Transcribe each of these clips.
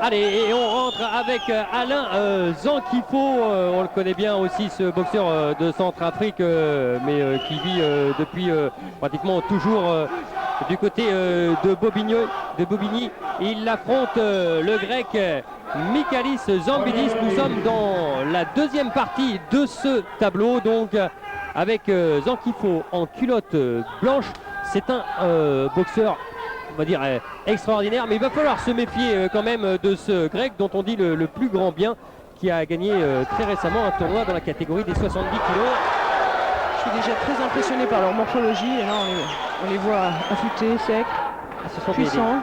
Allez, et on rentre avec Alain Zankifo. On le connaît bien aussi, ce boxeur de Centrafrique, mais qui vit depuis pratiquement toujours du côté de Bobigny. Il affronte le grec Michalis Zambidis. Nous sommes dans la deuxième partie de ce tableau, donc avec Zankifo en culotte blanche. C'est un boxeur, on va dire, extraordinaire, mais il va falloir se méfier quand même de ce grec dont on dit le plus grand bien, qui a gagné très récemment un tournoi dans la catégorie des 70 kilos. Je suis déjà très impressionné par leur morphologie, et là on les voit affûtés, secs, puissants.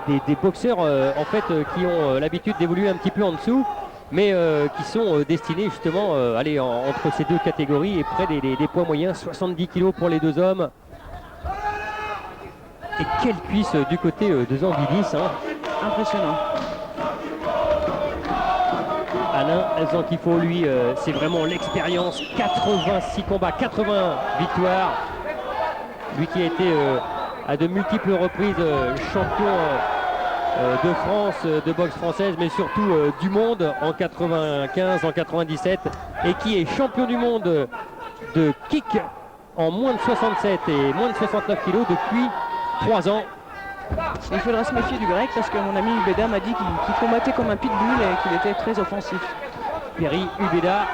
Des boxeurs en fait qui ont l'habitude d'évoluer un petit peu en dessous, mais qui sont destinés justement à aller entre ces deux catégories et près des poids moyens, 70 kilos pour les deux hommes. Et quelle cuisse du côté de Zambidis, hein. Impressionnant. Alain Zankifo, lui, c'est vraiment l'expérience. 86 combats, 80 victoires. Lui qui a été à de multiples reprises champion de France, de boxe française, mais surtout du monde en 95, en 97, et qui est champion du monde de kick en moins de 67 et moins de 69 kilos depuis 3 ans. Il faudra se méfier du grec parce que mon ami Ubeda m'a dit qu'il combattait comme un pitbull et qu'il était très offensif. Perry Ubeda,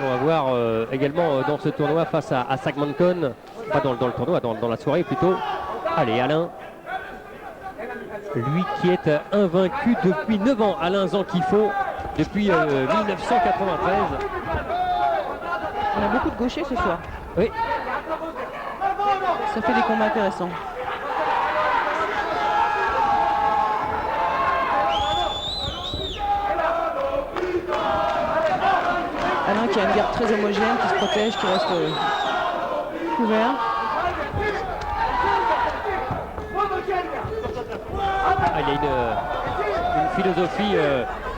on va voir également dans ce tournoi face à Sagmancon, pas dans le tournoi, dans la soirée plutôt. Allez, Alain, lui qui est invaincu depuis 9 ans, Alain Zankifo, depuis 1993. On a beaucoup de gauchers ce soir. Oui. Ça fait des combats intéressants. Alain qui a une garde très homogène, qui se protège, qui reste couvert. Il y a une philosophie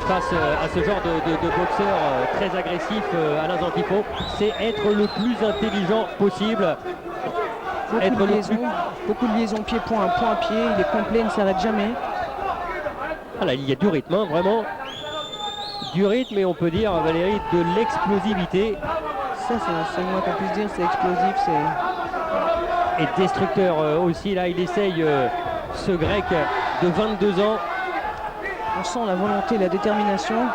face à ce genre de boxeur très agressif, Alain Zankifo, c'est être le plus intelligent possible. Beaucoup de liaisons pied-point, point-pied, il est complet, il ne s'arrête jamais. Voilà, il y a du rythme, hein, vraiment. Du rythme, et on peut dire, Valérie, de l'explosivité. Ça, c'est le moins qu'on puisse dire, c'est explosif, et destructeur aussi. Là, il essaye, ce grec de 22 ans. On sent la volonté, la détermination.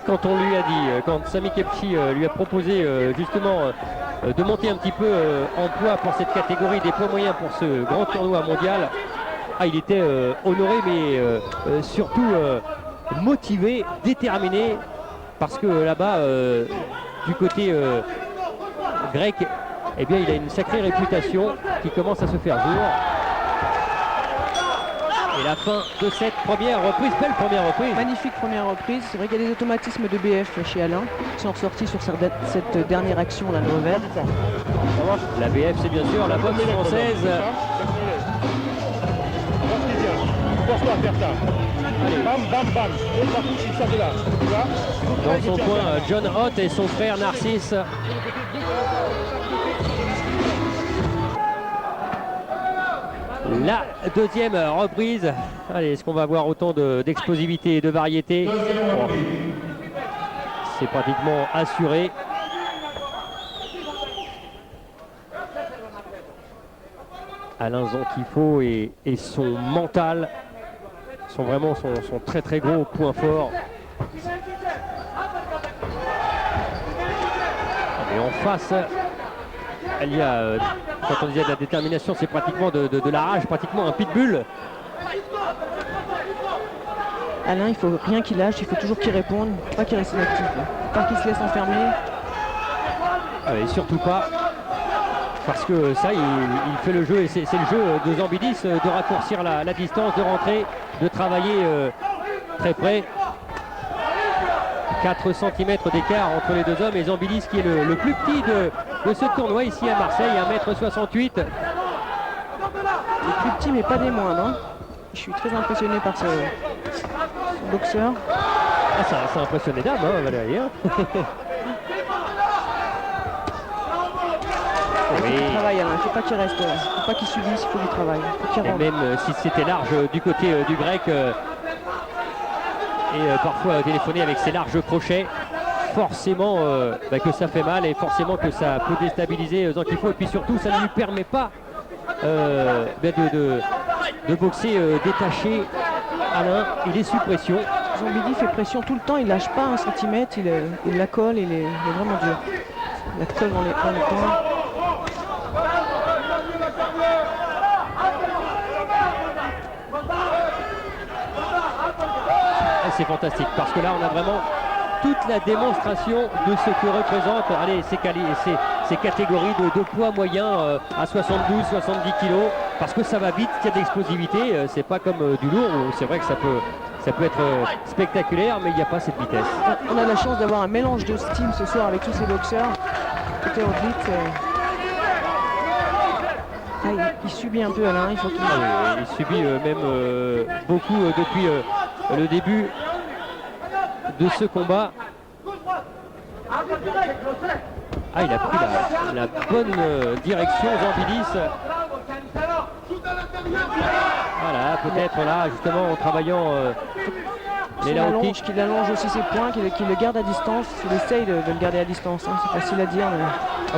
Quand on lui a dit, quand Sami Khepchi lui a proposé justement de monter un petit peu en poids pour cette catégorie des poids moyens pour ce grand tournoi mondial, il était honoré, mais surtout motivé, déterminé, parce que là-bas, du côté grec, eh bien, il a une sacrée réputation qui commence à se faire jour. Et la fin de cette première reprise, belle première reprise. Magnifique première reprise. C'est vrai qu'il y a des automatismes de BF chez Alain qui sont ressortis sur cette dernière action, la revers. La BF, c'est bien sûr la boxe française. Force-toi à faire ça. Allez. Bam, bam, bam. Et parti, il sort de là. Tu vois ? Dans son coin, John Hott et son frère Narcisse. La deuxième reprise. Allez, est-ce qu'on va avoir autant d'explosivité et de variété? Oh. C'est pratiquement assuré. Alain Zankifo et son mental sont vraiment son très très gros point fort. Et en face, il y a, quand on disait de la détermination, c'est pratiquement de la rage, pratiquement un pitbull. Alain, il faut rien qu'il lâche, il faut toujours qu'il réponde, pas qu'il reste inactif, pas qu'il se laisse enfermer. Et surtout pas, parce que ça, il fait le jeu, et c'est le jeu de Zambidis de raccourcir la distance, de rentrer, de travailler très près. 4 cm d'écart entre les deux hommes, et Zambidis qui est le plus petit de ce tournoi ici à Marseille, 1m68. Le plus petit mais pas des moindres, hein. Je suis très impressionné par ce boxeur. Ça a impressionné d'âme, hein, Valérie. Il faut qu'il travaille, Alain. Il ne faut pas qu'il reste, il ne faut pas qu'il subisse, il faut qu'il travaille. Il faut qu'il et même si c'était large du côté du grec, et parfois téléphoner avec ses larges crochets, forcément que ça fait mal et forcément que ça peut déstabiliser Zanquifo, et puis surtout ça ne lui permet pas de boxer détaché. Alain, il est sous pression. Zambidi fait pression tout le temps, il lâche pas un centimètre, il la colle, il est vraiment dur. Il la colle dans les points. C'est fantastique parce que là on a vraiment toute la démonstration de ce que représente ces catégories de poids moyen à 72-70 kg, parce que ça va vite, il y a de l'explosivité, c'est pas comme du lourd où c'est vrai que ça peut être spectaculaire, mais il n'y a pas cette vitesse. On a la chance d'avoir un mélange de styles ce soir avec tous ces boxeurs. Côté oblique, il subit un peu Alain, il faut qu'il... il subit même beaucoup depuis le début de ce combat. Il a pris la bonne direction, Zambidis. Voilà, peut-être là, justement, en travaillant les low kicks. Qu'il allonge aussi ses points, qu'il le garde à distance. Il essaye de le garder à distance, hein. C'est facile à dire. Mais...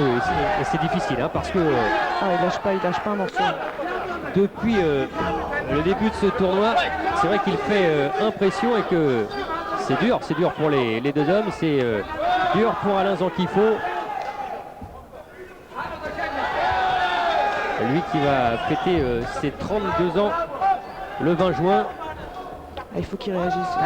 oui, c'est difficile, hein, parce que... il lâche pas un morceau. Depuis le début de ce tournoi, c'est vrai qu'il fait impression et que c'est dur pour les deux hommes, c'est dur pour Alain Zanquifo. Lui qui va fêter ses 32 ans le 20 juin. Il faut qu'il réagisse.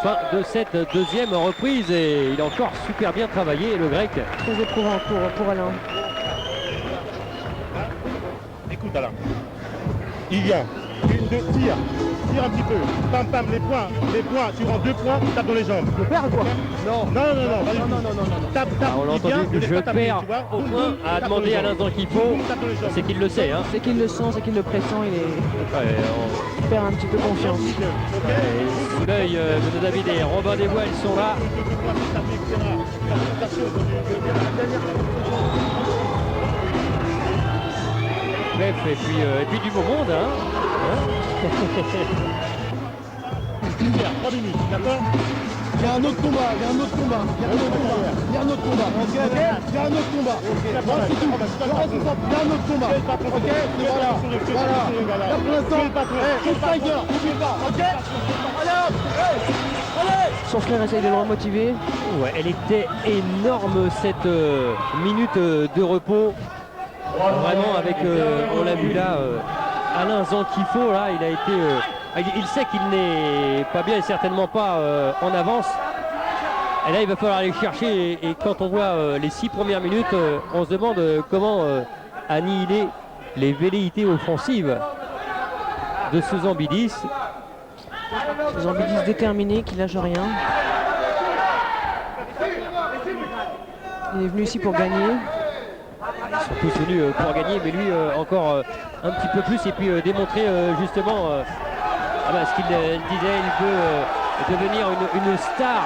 Fin de cette deuxième reprise et il a encore super bien travaillé, le grec. Très éprouvant pour Alain. Écoute Alain, il y a tire un petit peu, pam pam, les points, tu rends 2 points, tape dans les jambes. Je perds quoi? Non, tape, on l'a entendu, je perds au point à demander à Alain Zanquifo, c'est qu'il le sait. Hein. C'est qu'il le sent, c'est qu'il le pressent, il perd un petit peu confiance. Sous l'œil de David et Robin Desbois, ils sont là. Bref, et puis du beau monde, hein. 3 minutes, d'accord? Il y a un autre combat, il y a un autre combat, il y a un autre combat, il y a un autre combat, ok? Il y a un autre combat, voilà, c'est tout, il y a un autre combat, ok? Voilà, là pour l'instant, c'est 5 heures, n'oubliez pas, ok? Allez! Son frère essaye de le remotiver. Ouais, elle était énorme cette minute de repos. Vraiment avec, on l'a vu là, Alain Zanquifo, là, il a été... il sait qu'il n'est pas bien et certainement pas en avance. Et là, il va falloir aller chercher. Et quand on voit les 6 premières minutes, on se demande comment annihiler les velléités offensives de ce Zambidis. Zambidis déterminé, qui lâche rien. Il est venu ici pour gagner. Ils sont tous venus pour gagner, mais lui encore un petit peu plus et puis démontrer justement ce qu'il disait, il veut devenir une star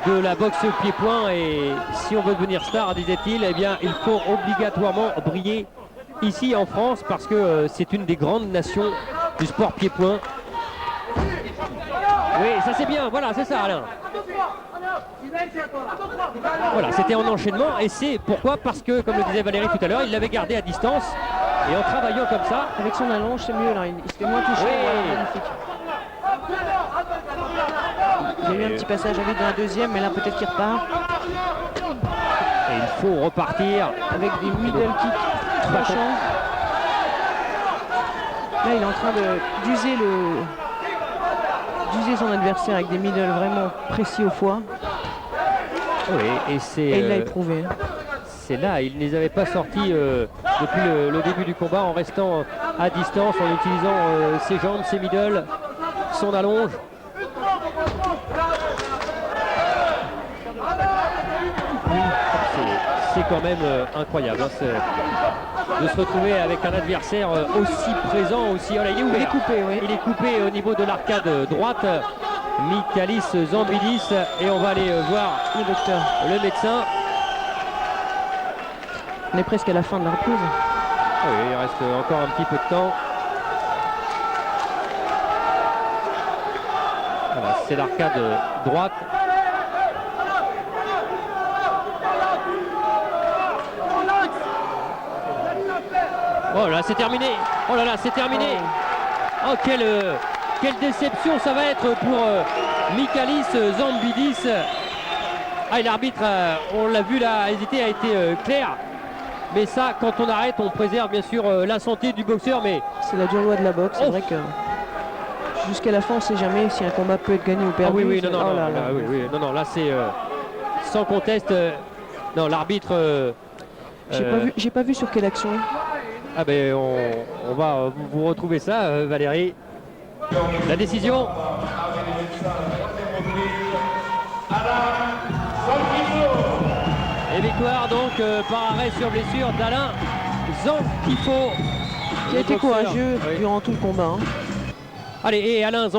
de la boxe pied-point, et si on veut devenir star, disait-il, eh bien il faut obligatoirement briller ici en France parce que c'est une des grandes nations du sport pied-point. Oui, ça c'est bien, voilà, c'est ça Alain. Voilà, c'était en enchaînement et c'est pourquoi, parce que comme le disait Valérie tout à l'heure, il l'avait gardé à distance et en travaillant comme ça. Avec son allonge, c'est mieux là, il se fait moins toucher. Oui. Magnifique. Il y a eu un petit passage à vide dans la deuxième, mais là peut-être qu'il repart. Et il faut repartir avec des middle kicks tranchants. Là il est en train d'user son adversaire avec des middle vraiment précis au foie. Oui, et il l'a éprouvé. C'est là, il ne les avait pas sortis depuis le début du combat en restant à distance, en utilisant ses jambes, ses middle, son allonge. C'est quand même incroyable hein, de se retrouver avec un adversaire aussi présent, aussi... Oh là, il est ouvert. Coupé, oui. Il est coupé au niveau de l'arcade droite. Michalis Zambidis, et on va aller voir le docteur, le médecin. On est presque à la fin de la reprise. Oui, il reste encore un petit peu de temps. c'est l'arcade droite. Oh là, c'est terminé. Oh là là, c'est terminé. Oh, quelle déception ça va être pour Michalis Zambidis. Ah, et l'arbitre, on l'a vu là, a hésité, a été clair. Mais ça, quand on arrête, on préserve bien sûr la santé du boxeur. Mais c'est la dure loi de la boxe. C'est vrai que jusqu'à la fin, on ne sait jamais si un combat peut être gagné ou perdu. Ah oui, oui, non, non, oh non, là là, là. oui, oui, non, non, là c'est sans conteste. Non, l'arbitre. J'ai pas vu sur quelle action. Ah ben, on va vous retrouver ça, Valérie. La décision. Et victoire donc par arrêt sur blessure d'Alain Zankifo. Qui a été courageux durant tout le combat. Allez, et Alain Zankifo.